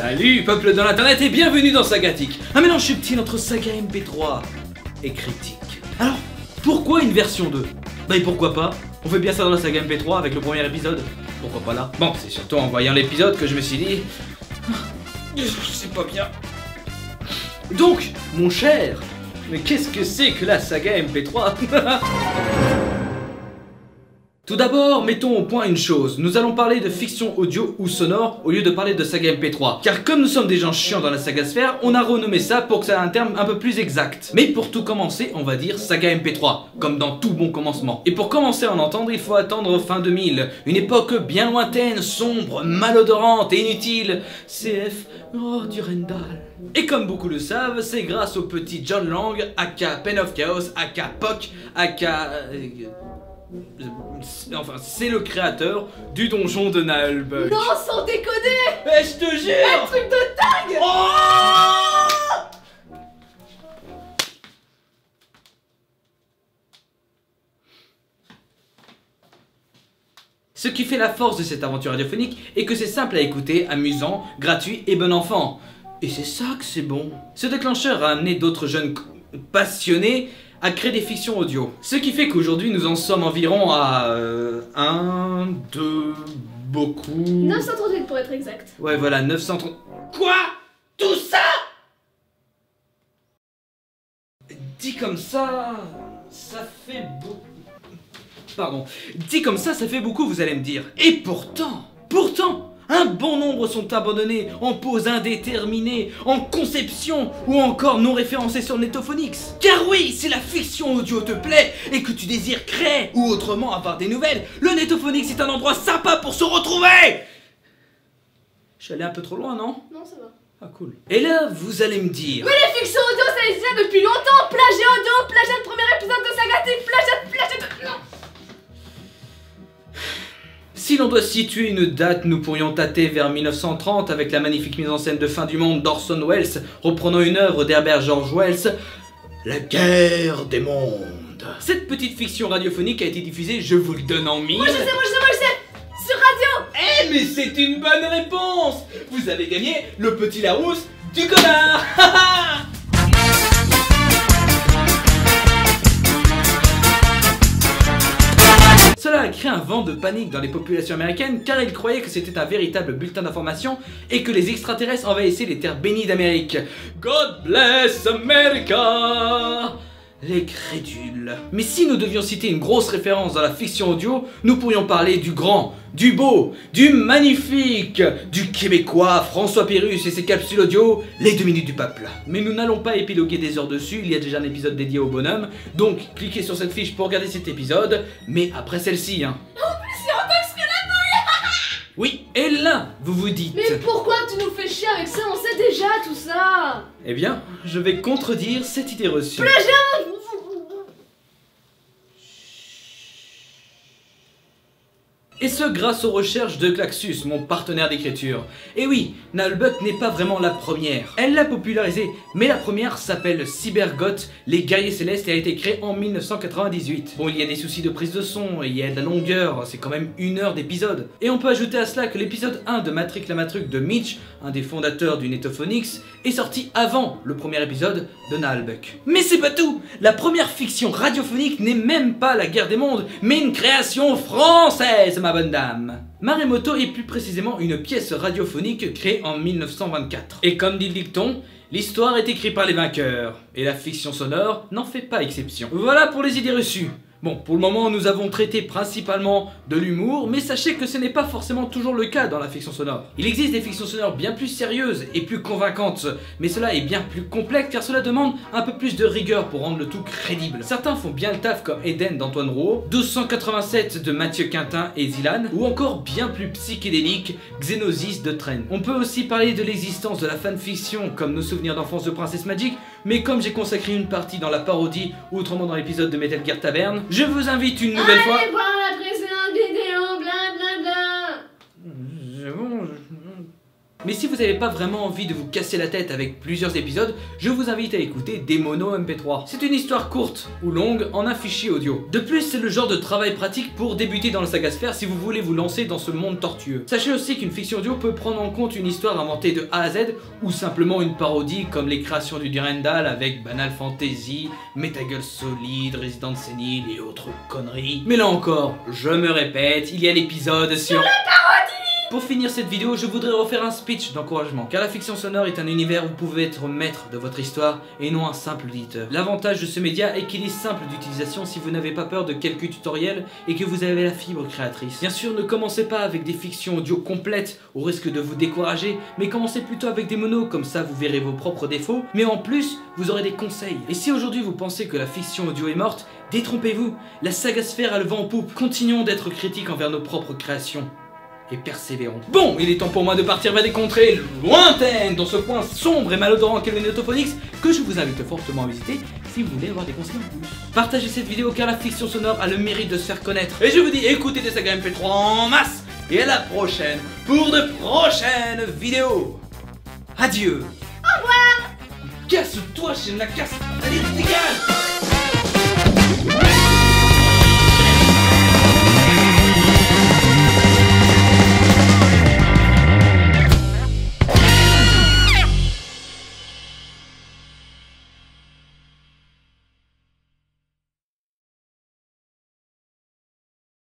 Salut peuple de l'internet et bienvenue dans Sagatique, un mélange subtil entre saga MP3 et critique. Alors, pourquoi une version 2? Bah et pourquoi pas? On fait bien ça dans la saga MP3 avec le premier épisode. Pourquoi pas là? Bon, c'est surtout en voyant l'épisode que je me suis dit... c'est pas bien. Donc, mon cher, mais qu'est-ce que c'est que la saga MP3? Tout d'abord, mettons au point une chose, nous allons parler de fiction audio ou sonore au lieu de parler de saga MP3. Car comme nous sommes des gens chiants dans la saga sphère, on a renommé ça pour que ça ait un terme un peu plus exact. Mais pour tout commencer, on va dire saga MP3, comme dans tout bon commencement. Et pour commencer à en entendre, il faut attendre fin 2000, une époque bien lointaine, sombre, malodorante et inutile. CF, oh Durendal. Et comme beaucoup le savent, c'est grâce au petit John Lang, aka Pen of Chaos, aka POC, aka... Enfin, c'est le créateur du donjon de Naalbuk. Non, sans déconner! Eh, je te jure! Un truc de dingue! Oh! Ce qui fait la force de cette aventure radiophonique est que c'est simple à écouter, amusant, gratuit et bon enfant. Et c'est ça que c'est bon. Ce déclencheur a amené d'autres jeunes passionnés à créer des fictions audio. Ce qui fait qu'aujourd'hui nous en sommes environ à 1, 2, beaucoup... 938 pour être exact. Ouais voilà, 930... Quoi? Tout ça? Dit comme ça... ça fait beaucoup... Pardon. Dit comme ça fait beaucoup, vous allez me dire. Et pourtant... un bon nombre sont abandonnés en pause indéterminée, en conception ou encore non référencés sur Netophonix. Car oui, si la fiction audio te plaît et que tu désires créer ou autrement avoir des nouvelles, le Netophonix est un endroit sympa pour se retrouver. Je suis allé un peu trop loin, non? Non, ça va. Ah cool. Et là, vous allez me dire... Mais les fictions audio, ça existe depuis longtemps! Plagiat audio, plagiat de premier épisode de Sagatique, plagiat de... Non! Si l'on doit situer une date, nous pourrions tâter vers 1930 avec la magnifique mise en scène de Fin du Monde d'Orson Welles, reprenant une œuvre d'Herbert George Wells, La guerre des mondes. Cette petite fiction radiophonique a été diffusée, je vous le donne en mille. Moi je sais! Sur radio! Eh mais c'est une bonne réponse! Vous avez gagné le petit Larousse du connard. Cela a créé un vent de panique dans les populations américaines car ils croyaient que c'était un véritable bulletin d'information et que les extraterrestres envahissaient les terres bénies d'Amérique. God bless America! Les crédules. Mais si nous devions citer une grosse référence dans la fiction audio, nous pourrions parler du grand, du beau, du magnifique, du québécois François Pérus et ses capsules audio, les 2 minutes du peuple. Mais nous n'allons pas épiloguer des heures dessus, il y a déjà un épisode dédié au bonhomme, donc cliquez sur cette fiche pour regarder cet épisode, mais après celle-ci, hein. En plus, c'est Antox que la nouille! Oui, et là, vous vous dites... Mais pourquoi tu nous fais chier avec ça? On sait déjà tout ça! Eh bien, je vais contredire cette idée reçue. Plagiat! Et ce grâce aux recherches de Klaxus, mon partenaire d'écriture. Et oui, Naalbuk n'est pas vraiment la première. Elle l'a popularisée, mais la première s'appelle Cybergoth, les guerriers célestes et a été créée en 1998. Bon, il y a des soucis de prise de son, et il y a de la longueur, c'est quand même 1 heure d'épisode. Et on peut ajouter à cela que l'épisode 1 de Matrick la Matruc de Mitch, un des fondateurs du Netophonix, est sorti avant le premier épisode de Naalbuk. Mais c'est pas tout! La première fiction radiophonique n'est même pas la guerre des mondes, mais une création française, ma bonne dame. Maremoto est plus précisément une pièce radiophonique créée en 1924. Et comme dit le dicton, l'histoire est écrite par les vainqueurs, et la fiction sonore n'en fait pas exception. Voilà pour les idées reçues. Bon, pour le moment, nous avons traité principalement de l'humour, mais sachez que ce n'est pas forcément toujours le cas dans la fiction sonore. Il existe des fictions sonores bien plus sérieuses et plus convaincantes, mais cela est bien plus complexe car cela demande un peu plus de rigueur pour rendre le tout crédible. Certains font bien le taf comme Eden d'Antoine Rouault, 1287 de Mathieu Quintin et Zilan, ou encore bien plus psychédélique, Xenosis de Tren. On peut aussi parler de l'existence de la fanfiction comme Nos souvenirs d'enfance de Princesse Magic, mais comme j'ai consacré une partie dans la parodie ou autrement dans l'épisode de Metal Gear Taverne, je vous invite une nouvelle fois... Allez voir la précédente vidéo, blablabla! C'est bon, Mais si vous n'avez pas vraiment envie de vous casser la tête avec plusieurs épisodes, je vous invite à écouter Demono MP3. C'est une histoire courte ou longue en un fichier audio. De plus, c'est le genre de travail pratique pour débuter dans la saga Sphère si vous voulez vous lancer dans ce monde tortueux. Sachez aussi qu'une fiction audio peut prendre en compte une histoire inventée de A à Z ou simplement une parodie comme les créations du Durandal avec Banal Fantasy, Metal Gear Solid, Resident Evil et autres conneries. Mais là encore, je me répète, il y a l'épisode sur la parodie. Pour finir cette vidéo, je voudrais refaire un speech d'encouragement, car la fiction sonore est un univers où vous pouvez être maître de votre histoire et non un simple auditeur. L'avantage de ce média est qu'il est simple d'utilisation si vous n'avez pas peur de quelques tutoriels et que vous avez la fibre créatrice. Bien sûr, ne commencez pas avec des fictions audio complètes au risque de vous décourager, mais commencez plutôt avec des monos, comme ça vous verrez vos propres défauts, mais en plus, vous aurez des conseils. Et si aujourd'hui vous pensez que la fiction audio est morte, détrompez-vous, la saga Sphère a le vent en poupe. Continuons d'être critiques envers nos propres créations. Et persévérons. Bon, il est temps pour moi de partir vers des contrées lointaines, dans ce coin sombre et malodorant qu'est le Netophonix, que je vous invite fortement à visiter si vous voulez avoir des conseils en plus. Partagez cette vidéo car la fiction sonore a le mérite de se faire connaître. Et je vous dis, écoutez des sagas MP3 en masse, et à la prochaine pour de prochaines vidéos. Adieu. Au revoir. Casse-toi, chaîne la casse. Allez, dégage.